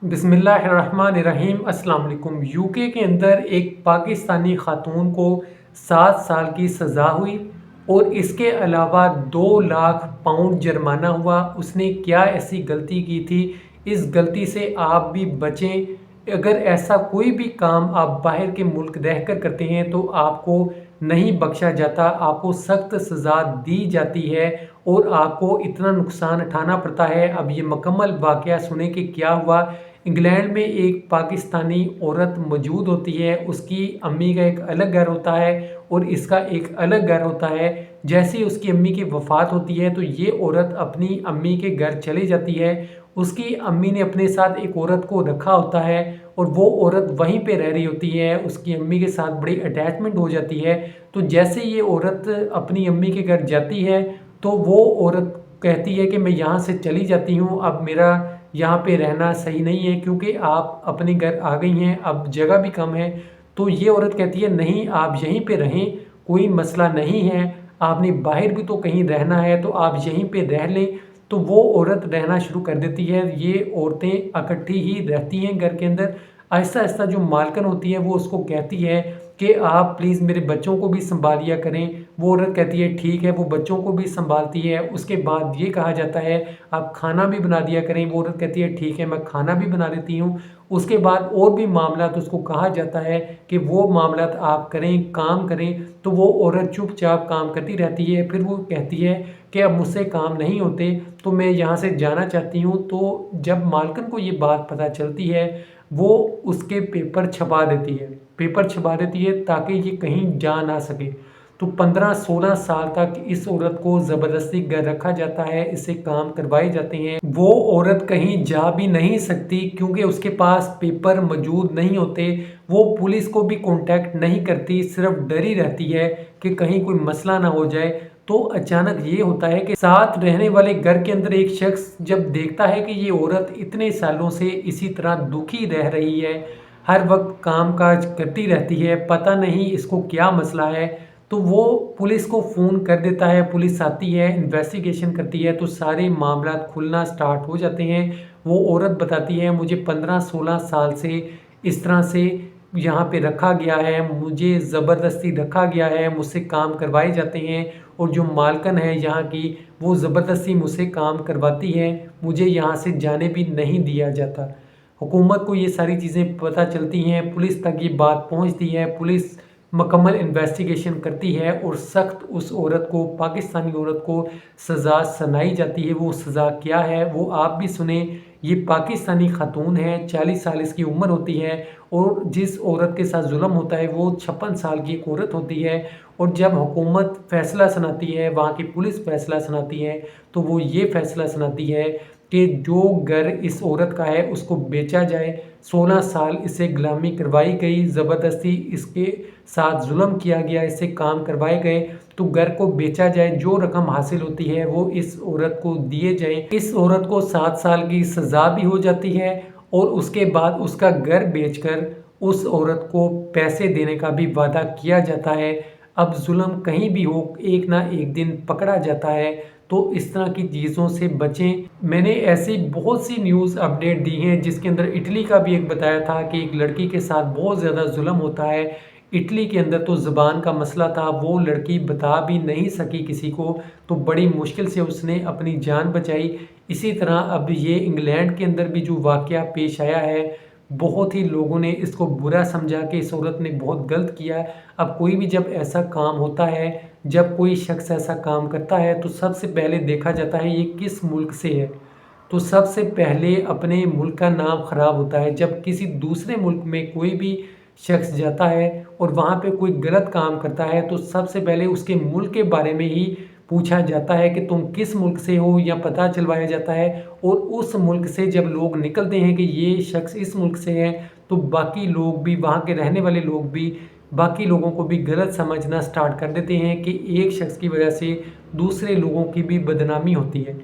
बिस्मिल्लाहिर्रहमानिर्रहीम। अस्सलाम वालेकुम। यूके के अंदर एक पाकिस्तानी खातून को 7 साल की सज़ा हुई और इसके अलावा 2 लाख पाउंड जुर्माना हुआ। उसने क्या ऐसी गलती की थी? इस गलती से आप भी बचें। अगर ऐसा कोई भी काम आप बाहर के मुल्क रहकर करते हैं तो आपको नहीं बख्शा जाता, आपको सख्त सज़ा दी जाती है और आपको इतना नुकसान उठाना पड़ता है। अब ये मुकम्मल वाक़या सुने कि क्या हुआ। इंग्लैंड में एक पाकिस्तानी औरत मौजूद होती है, उसकी अम्मी का एक अलग घर होता है और इसका एक अलग घर होता है। जैसे ही उसकी अम्मी की वफ़ात होती है तो ये औरत अपनी अम्मी के घर चली जाती है। उसकी अम्मी ने अपने साथ एक औरत को रखा होता है और वो औरत वहीं पे रह रही होती है, उसकी अम्मी के साथ बड़ी अटैचमेंट हो जाती है। तो जैसे ये औरत अपनी अम्मी के घर जाती है तो वो औरत कहती है कि मैं यहाँ से चली जाती हूँ, अब मेरा यहाँ पे रहना सही नहीं है क्योंकि आप अपने घर आ गई हैं, अब जगह भी कम है। तो ये औरत कहती है नहीं, आप यहीं पे रहें, कोई मसला नहीं है, आपने बाहर भी तो कहीं रहना है तो आप यहीं पे रह लें। तो वो औरत रहना शुरू कर देती है। ये औरतें इकट्ठी ही रहती हैं घर के अंदर। आहिस्ता आहिस्ता जो मालकिन होती है वो उसको कहती है कि आप प्लीज़ मेरे बच्चों को भी संभालिया करें। वो औरत कहती है ठीक है, वो बच्चों को भी संभालती है। उसके बाद ये कहा जाता है आप खाना भी बना दिया करें। वो औरत कहती है ठीक है, मैं खाना भी बना लेती हूँ। उसके बाद और भी मामलात उसको कहा जाता है कि वो मामलात आप करें, काम करें। तो वो औरत चुपचाप काम करती रहती है। फिर वो कहती है कि अब मुझसे काम नहीं होते तो मैं यहाँ से जाना चाहती हूँ। तो जब मालकिन को ये बात पता चलती है वो उसके पेपर छपा देती है, पेपर छपा देती है ताकि ये कहीं जा ना सके। तो 15-16 साल तक इस औरत को ज़बरदस्ती घर रखा जाता है, इससे काम करवाए जाते हैं। वो औरत कहीं जा भी नहीं सकती क्योंकि उसके पास पेपर मौजूद नहीं होते। वो पुलिस को भी कांटेक्ट नहीं करती, सिर्फ डरी रहती है कि कहीं कोई मसला ना हो जाए। तो अचानक ये होता है कि साथ रहने वाले घर के अंदर एक शख्स जब देखता है कि ये औरत इतने सालों से इसी तरह दुखी रह रही है, हर वक्त काम काज करती रहती है, पता नहीं इसको क्या मसला है। तो वो पुलिस को फ़ोन कर देता है, पुलिस आती है, इन्वेस्टिगेशन करती है तो सारे मामलात खुलना स्टार्ट हो जाते हैं। वो औरत बताती है मुझे 15-16 साल से इस तरह से यहाँ पे रखा गया है, मुझे ज़बरदस्ती रखा गया है, मुझसे काम करवाए जाते हैं और जो मालकिन है यहाँ की वो ज़बरदस्ती मुझसे काम करवाती है, मुझे यहाँ से जाने भी नहीं दिया जाता। हुकूमत को ये सारी चीज़ें पता चलती हैं, पुलिस तक ये बात पहुँचती है, पुलिस मुकम्मल इन्वेस्टिगेशन करती है और सख्त उस औरत को, पाकिस्तानी औरत को सज़ा सुनाई जाती है। वो सज़ा क्या है वो आप भी सुने। ये पाकिस्तानी खातून है, 40 साल इसकी उम्र होती है और जिस औरत के साथ जुल्म होता है वो 56 साल की एक औरत होती है। और जब हुकूमत फ़ैसला सुनाती है, वहाँ की पुलिस फ़ैसला सुनाती है तो वो ये फ़ैसला सुनाती है कि जो घर इस औरत का है उसको बेचा जाए। 16 साल इसे गुलामी करवाई गई, ज़बरदस्ती इसके साथ जुल्म किया गया, इससे काम करवाए गए, तो घर को बेचा जाए, जो रकम हासिल होती है वो इस औरत को दिए जाए। इस औरत को 7 साल की सज़ा भी हो जाती है और उसके बाद उसका घर बेचकर उस औरत को पैसे देने का भी वादा किया जाता है। अब जुल्म कहीं भी हो, एक ना एक दिन पकड़ा जाता है। तो इस तरह की चीज़ों से बचें। मैंने ऐसी बहुत सी न्यूज़ अपडेट दी हैं जिसके अंदर इटली का भी एक बताया था कि एक लड़की के साथ बहुत ज़्यादा जुल्म होता है। इटली के अंदर तो ज़ुबान का मसला था, वो लड़की बता भी नहीं सकी किसी को, तो बड़ी मुश्किल से उसने अपनी जान बचाई। इसी तरह अब ये इंग्लैंड के अंदर भी जो वाक़या पेश आया है, बहुत ही लोगों ने इसको बुरा समझा कि इस औरत ने बहुत गलत किया है। अब कोई भी जब ऐसा काम होता है, जब कोई शख्स ऐसा काम करता है तो सबसे पहले देखा जाता है ये किस मुल्क से है। तो सबसे पहले अपने मुल्क का नाम ख़राब होता है। जब किसी दूसरे मुल्क में कोई भी शख्स जाता है और वहाँ पे कोई गलत काम करता है तो सबसे पहले उसके मुल्क के बारे में ही पूछा जाता है कि तुम किस मुल्क से हो, या पता चलवाया जाता है। और उस मुल्क से जब लोग निकलते हैं कि ये शख्स इस मुल्क से है तो बाकी लोग भी, वहाँ के रहने वाले लोग भी बाकी लोगों को भी गलत समझना स्टार्ट कर देते हैं कि एक शख्स की वजह से दूसरे लोगों की भी बदनामी होती है।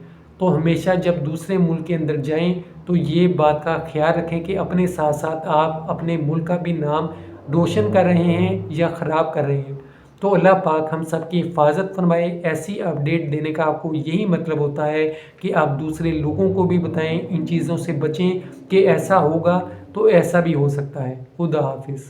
तो हमेशा जब दूसरे मुल्क के अंदर जाएं तो ये बात का ख्याल रखें कि अपने साथ साथ आप अपने मुल्क का भी नाम रोशन कर रहे हैं या ख़राब कर रहे हैं। تو اللہ پاک ہم سب کی حفاظت فرمائے۔ ایسی اپڈیٹ دینے کا آپ کو یہی مطلب ہوتا ہے کہ آپ دوسرے لوگوں کو بھی بتائیں، ان چیزوں سے بچیں کہ ایسا ہوگا تو ایسا بھی ہو سکتا ہے۔ خدا حافظ۔